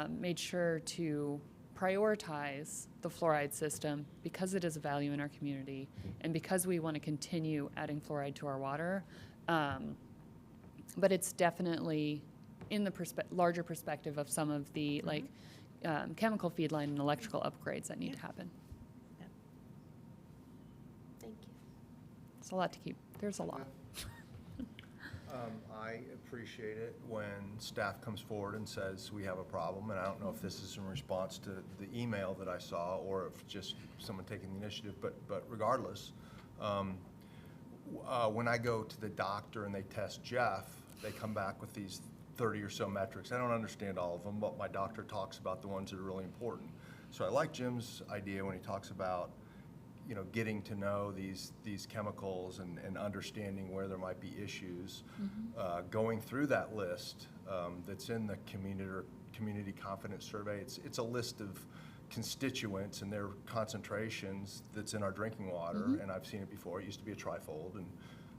made sure to prioritize the fluoride system because it is a value in our community and because we want to continue adding fluoride to our water. But it's definitely in the larger perspective of some of the like chemical feed line and electrical upgrades that need to happen. Thank you. It's a lot to keep. There's a lot. I appreciate it when staff comes forward and says, we have a problem, and I don't know if this is in response to the email that I saw or if just someone taking the initiative, but regardless, when I go to the doctor and they test Jeff, they come back with these 30 or so metrics. I don't understand all of them, but my doctor talks about the ones that are really important. So I like Jim's idea when he talks about, you know, getting to know these chemicals and understanding where there might be issues, going through that list that's in the community confidence survey. It's a list of constituents and their concentrations that's in our drinking water, and I've seen it before. It used to be a trifold, and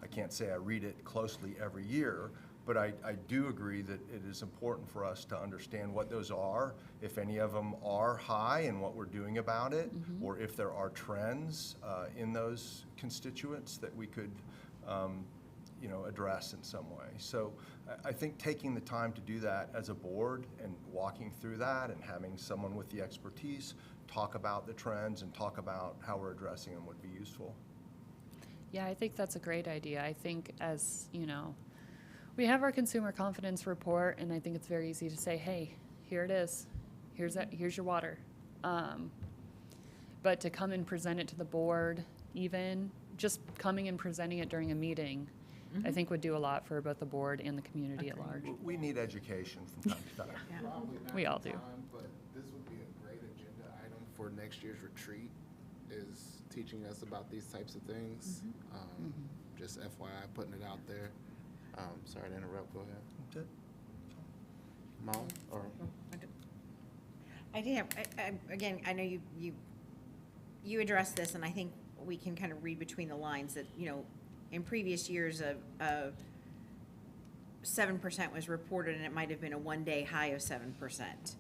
I can't say I read it closely every year, but I do agree that it is important for us to understand what those are, if any of them are high and what we're doing about it, or if there are trends in those constituents that we could you know, address in some way. So I think taking the time to do that as a board and walking through that and having someone with the expertise talk about the trends and talk about how we're addressing them would be useful. Yeah, I think that's a great idea. I think as, you know, we have our consumer confidence report, and I think it's very easy to say, hey, here it is. Here's your water. But to come and present it to the board, even just coming and presenting it during a meeting, I think would do a lot for both the board and the community at large. We need education from time to time. Probably not We all the do. time, but this would be a great agenda item for next year's retreat, is teaching us about these types of things. Just FYI, putting it out there. Sorry to interrupt, go ahead. That's it. Mom, or? I did have, again, I know you addressed this, and I think we can kind of read between the lines that, you know, in previous years, 7% was reported, and it might have been a one-day high of 7%.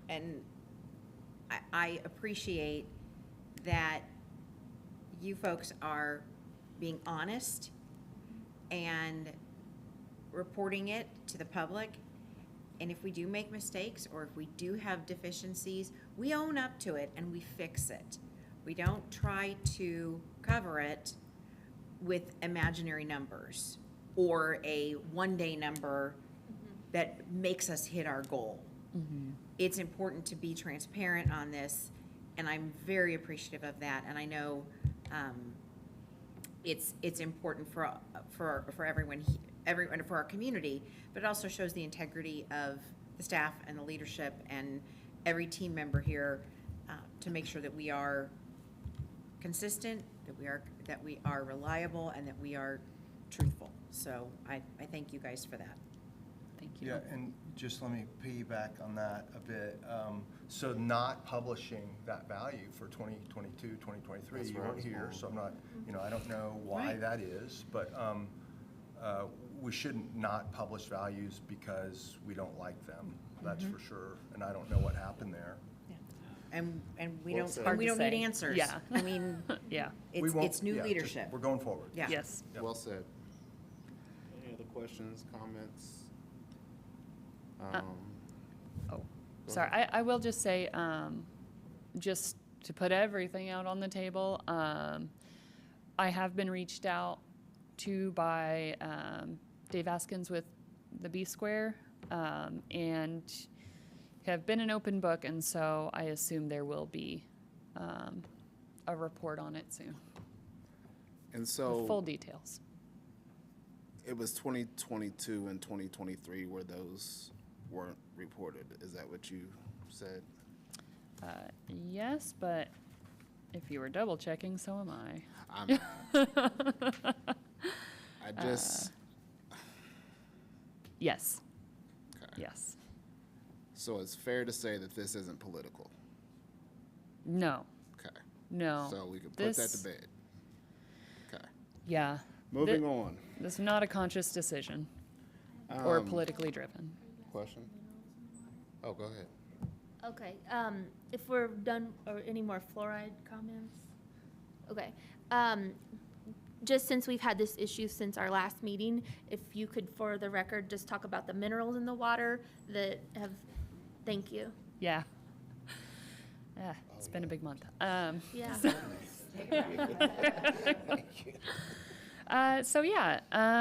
And I appreciate that you folks are being honest and reporting it to the public. And if we do make mistakes, or if we do have deficiencies, we own up to it and we fix it. We don't try to cover it with imaginary numbers or a one-day number that makes us hit our goal. It's important to be transparent on this, and I'm very appreciative of that. And I know it's important for everyone, for our community, but it also shows the integrity of the staff and the leadership and every team member here to make sure that we are consistent, that we are reliable, and that we are truthful. So I thank you guys for that. Thank you. Yeah, and just let me piggyback on that a bit. So not publishing that value for 2022, 2023, That's you where I weren't was here, going. so I'm not, you know, I don't know why Right. that is, but we shouldn't not publish values because we don't like them, that's for sure, and I don't know what happened there. And we Well don't, said. and Hard we to don't need say. answers. Yeah. I mean, Yeah. We won't- it's new yeah, just- leadership. We're going forward. Yeah. Yes. Yep. Well said. Any other questions, comments? Oh, sorry. I will just say, just to put everything out on the table, I have been reached out to by Dave Askins with the B Square, and have been an open book, and so I assume there will be a report on it soon, And with so full details. it was 2022 and 2023 where those weren't reported. Is that what you said? Yes, but if you were double checking, so am I. I just, Yes, okay. yes. So it's fair to say that this isn't political. No, Okay. no. So we can put that to This- bed. Okay. Yeah. Moving Thi- on. This is not a conscious decision or Um, politically driven. Question? Oh, go ahead. Okay, if we're done, or any more fluoride comments? Okay, just since we've had this issue since our last meeting, if you could, for the record, just talk about the minerals in the water that have, thank you. Yeah. It's been a big month. Yeah.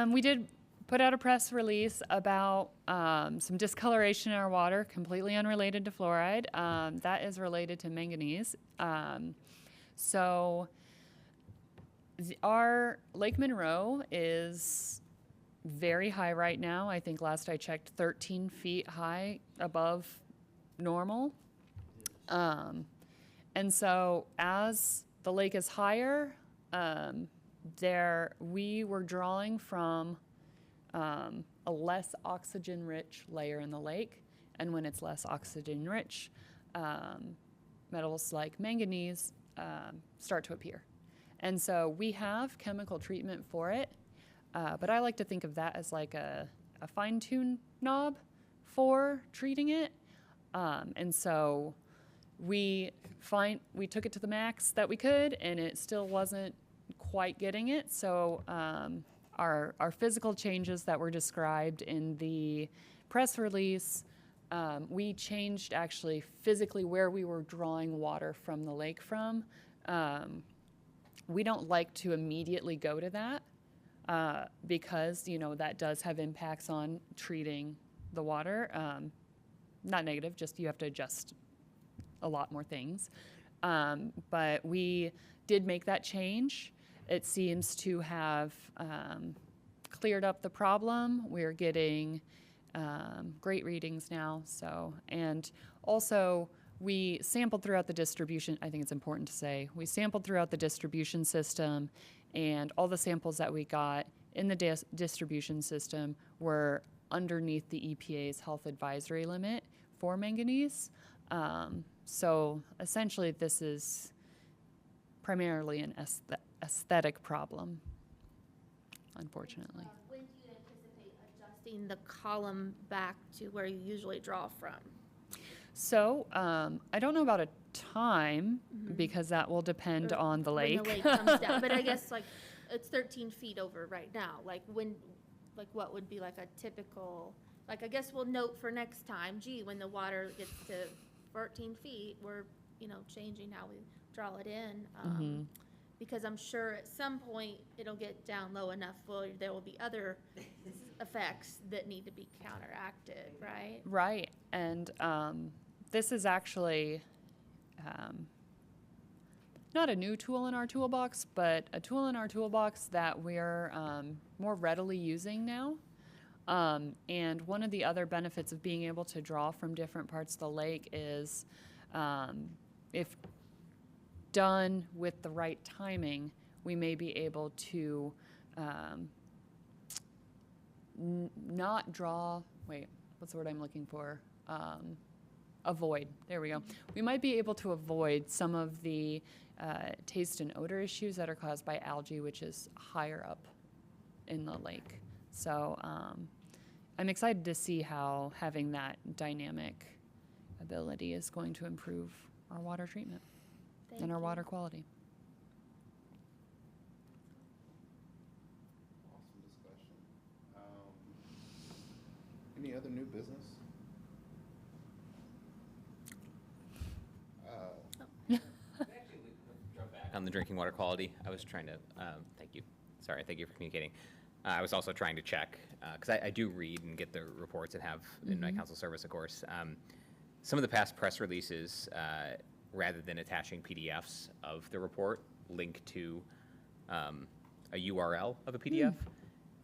We did put out a press release about some discoloration in our water, completely unrelated to fluoride. That is related to manganese. Our Lake Monroe is very high right now. I think last I checked, 13 feet high above normal. And so as the lake is higher, we were drawing from a less oxygen-rich layer in the lake. And when it's less oxygen-rich, metals like manganese start to appear. And so we have chemical treatment for it, but I like to think of that as like a fine-tune knob for treating it. And so we took it to the max that we could, and it still wasn't quite getting it. So our physical changes that were described in the press release, we changed actually physically where we were drawing water from the lake from. We don't like to immediately go to that because, you know, that does have impacts on treating the water. Not negative, just you have to adjust a lot more things. But we did make that change. It seems to have cleared up the problem. We're getting great readings now. And also, we sampled throughout the distribution. I think it's important to say we sampled throughout the distribution system, and all the samples that we got in the distribution system were underneath the EPA's health advisory limit for manganese. So essentially, this is primarily an aesthetic problem, unfortunately. When do you anticipate adjusting the column back to where you usually draw from? So I don't know about a time because that will depend on the lake. When the lake comes down, but I guess like it's 13 feet over right now. Like what would be like a typical, like I guess we'll note for next time, gee, when the water gets to 14 feet, we're, you know, changing how we draw it in. Because I'm sure at some point it'll get down low enough where there will be other effects that need to be counteracted, right? Right. And this is actually not a new tool in our toolbox, but a tool in our toolbox that we're more readily using now. And one of the other benefits of being able to draw from different parts of the lake is if done with the right timing, we may be able to not draw, what's the word I'm looking for? Avoid, there we go. We might be able to avoid some of the taste and odor issues that are caused by algae, which is higher up in the lake. So I'm excited to see how having that dynamic ability is going to improve our water treatment and our water quality. Awesome discussion. Any other new business? On the drinking water quality, I was trying to, thank you for communicating. I was also trying to check, because I do read and get the reports and have in my council service, of course. Some of the past press releases, rather than attaching PDFs of the report, link to a URL of a PDF,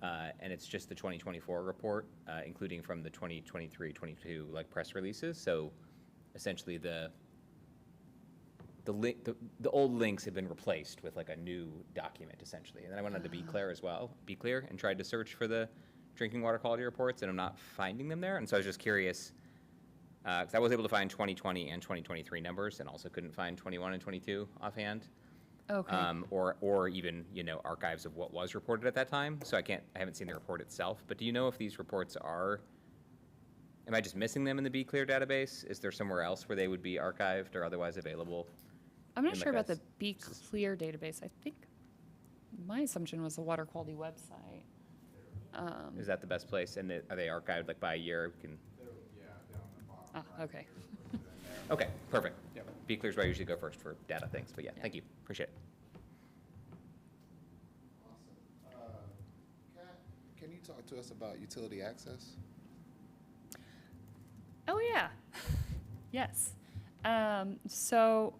and it's just the 2024 report, including from the 2023-22 like press releases. So essentially the old links have been replaced with like a new document essentially. And then I wanted to be clear and tried to search for the drinking water quality reports, and I'm not finding them there. And so I was just curious, because I was able to find 2020 and 2023 numbers and also couldn't find 21 and 22 offhand. Okay. Or even, you know, archives of what was reported at that time. So I haven't seen the report itself, but do you know if these reports are, am I just missing them in the Be Clear database? Is there somewhere else where they would be archived or otherwise available? I'm not in sure like about a the Be Clear database. I think my assumption was the water quality website. Is that the best place? And are they archived like by a year? We can. Okay. Okay, perfect. Be Clear's where I usually go first for data things, but yeah, thank you. Appreciate it. Awesome. Kat, can you talk to us about utility access? Oh, yeah. Yes. So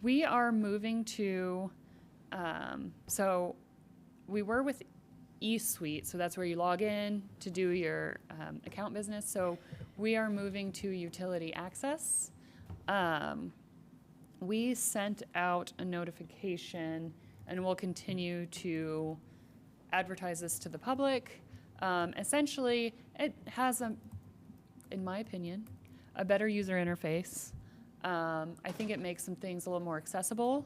we are moving to, so we were with eSuite, so that's where you log in to do your account business. So we are moving to utility access. We sent out a notification, and we'll continue to advertise this to the public. Essentially, it has in my opinion, a better user interface. I think it makes some things a little more accessible.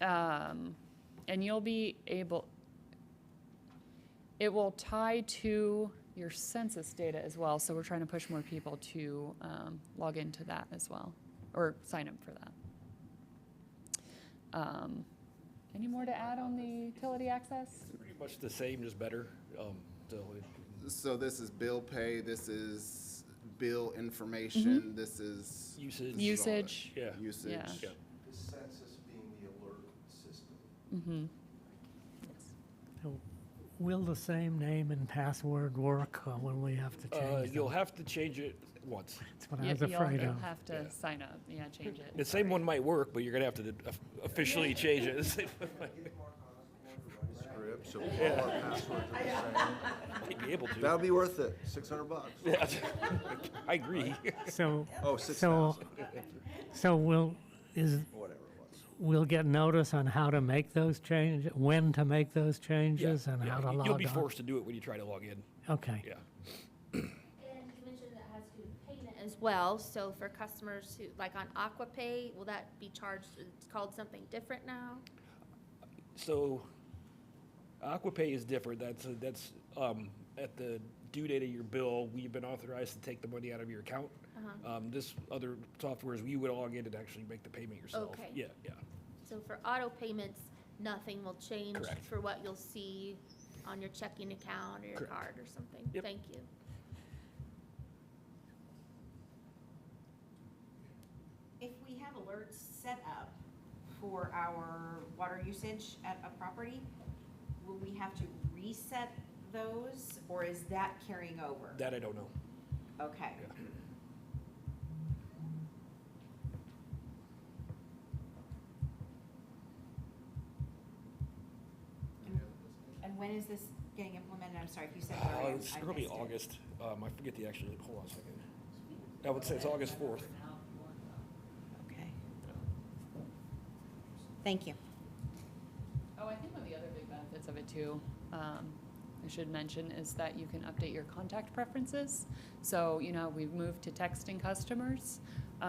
And you'll be able, it will tie to your census data as well. So we're trying to push more people to log into that as well, or sign up for that. Any more to add on the utility access? Pretty much the same, just better. So this is bill pay, this is bill information, this is Usage. Yeah. usage. Yeah. Yeah. The census being the alert system. Mm-hmm. So will the same name and password work when we have to change You'll them? have to change it once. That's what I was afraid You'll of. have to sign up, change it. The same one might work, but you're gonna have to officially change it. Script, so all our passwords are the same. Might be able to. That'll be worth it, $600. Yeah, I agree. So, Oh, 6,000, so whatever it was. we'll get notice on how to make those changes, when to make those changes, and how to log on? You'll be forced to do it when you try to log in. Okay. Yeah. And you mentioned that has to do with payment as well, so for customers who, like on AquaPay, will that be charged, it's called something different now? So, AquaPay is different. That's at the due date of your bill, we've been authorized to take the money out of your account. This other software is you would log in and actually make the payment yourself. Okay. Yeah, yeah. So for auto payments, nothing will change Correct. for what you'll see on your checking account or your Correct. card or something? Yep. Thank you. If we have alerts set up for our water usage at a property, will we have to reset those, or is that carrying over? That I don't know. Okay. Yeah. And when is this getting implemented? I'm sorry, if you said earlier, It's I early missed it. August. I forget the actual, hold on a second. I would say it's August 4th. Okay. Thank you. Oh, I think one of the other big benefits of it too, I should mention, is that you can update your contact preferences. So, we've moved to texting customers.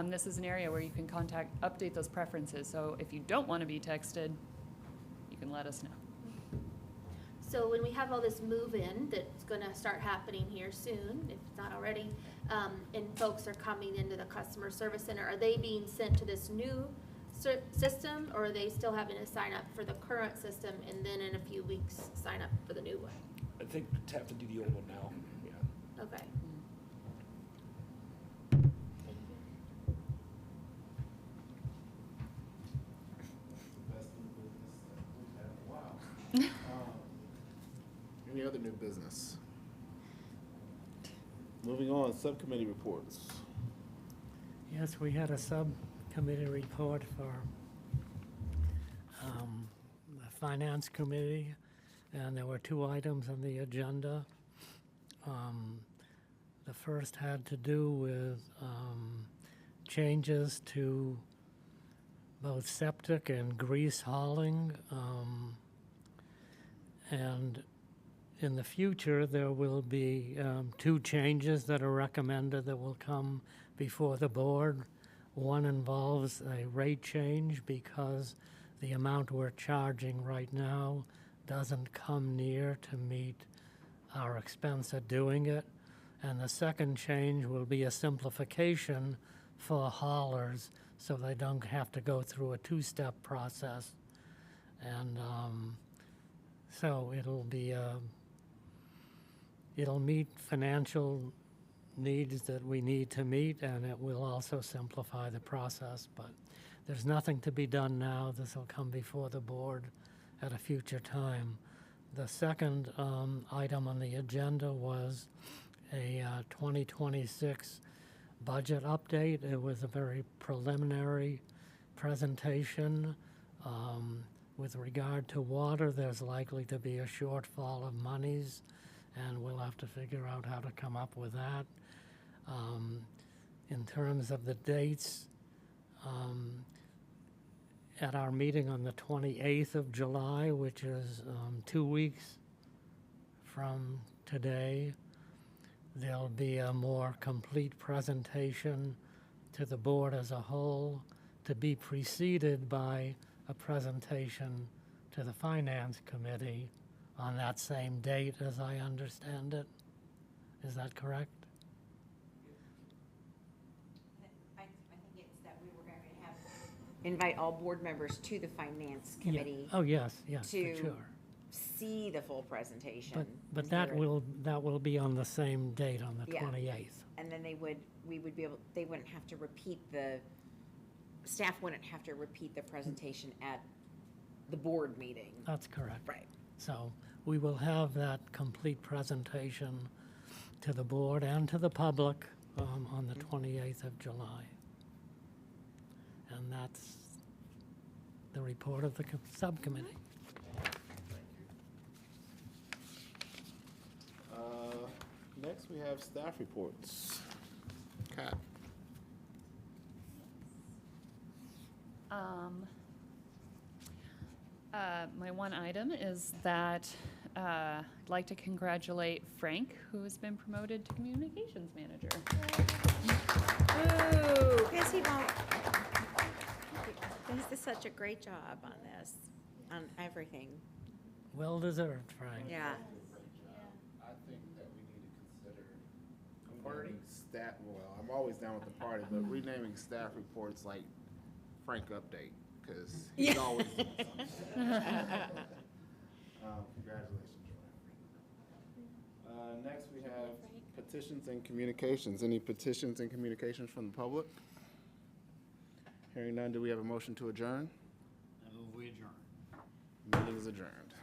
This is an area where you can update those preferences. So if you don't want to be texted, you can let us know. So when we have all this move-in that's gonna start happening here soon, if it's not already, and folks are coming into the customer service center, are they being sent to this new system, or are they still having to sign up for the current system and then in a few weeks sign up for the new one? I think we have to do the old one now. Yeah. Okay. Best new business that we've had in a while. Any other new business? Moving on, subcommittee reports. Yes, we had a subcommittee report for the Finance Committee, and there were 2 items on the agenda. The first had to do with changes to both septic and grease hauling. And in the future, there will be 2 changes that are recommended that will come before the board. One involves a rate change because the amount we're charging right now doesn't come near to meet our expense of doing it. And the second change will be a simplification for haulers, so they don't have to go through a two-step process. And so it'll meet financial needs that we need to meet, and it will also simplify the process. But there's nothing to be done now. This will come before the board at a future time. The second item on the agenda was a 2026 budget update. It was a very preliminary presentation. With regard to water, there's likely to be a shortfall of monies, and we'll have to figure out how to come up with that. In terms of the dates, at our meeting on the 28th of July, which is 2 weeks from today, there'll be a more complete presentation to the board as a whole, to be preceded by a presentation to the Finance Committee on that same date, as I understand it. Is that correct? I think it's that we were going to have, invite all board members to the Finance Yeah. Committee Oh, yes, for to sure. see the full presentation. But and that hear it. will be on the same date, on the Yeah. 28th. And then we would be able, they wouldn't have to repeat staff wouldn't have to repeat the presentation at the board meeting. That's correct. Right. So we will have that complete presentation to the board and to the public on the 28th of July. And that's the report of the subcommittee. Next, we have staff reports. Kat. My one item is that I'd like to congratulate Frank, who has been promoted to Communications Manager. Ooh, because he won't. He does such a great job on this, on everything. Well deserved, Frank. Yeah. I think that we need to consider renaming staff, well, I'm always down with the party, but renaming staff reports like Frank Update, because he's always doing something. Congratulations, Frank. Next, we have petitions and communications. Any petitions and communications from the public? Hearing none, do we have a motion to adjourn? I move we adjourn. Meeting is adjourned.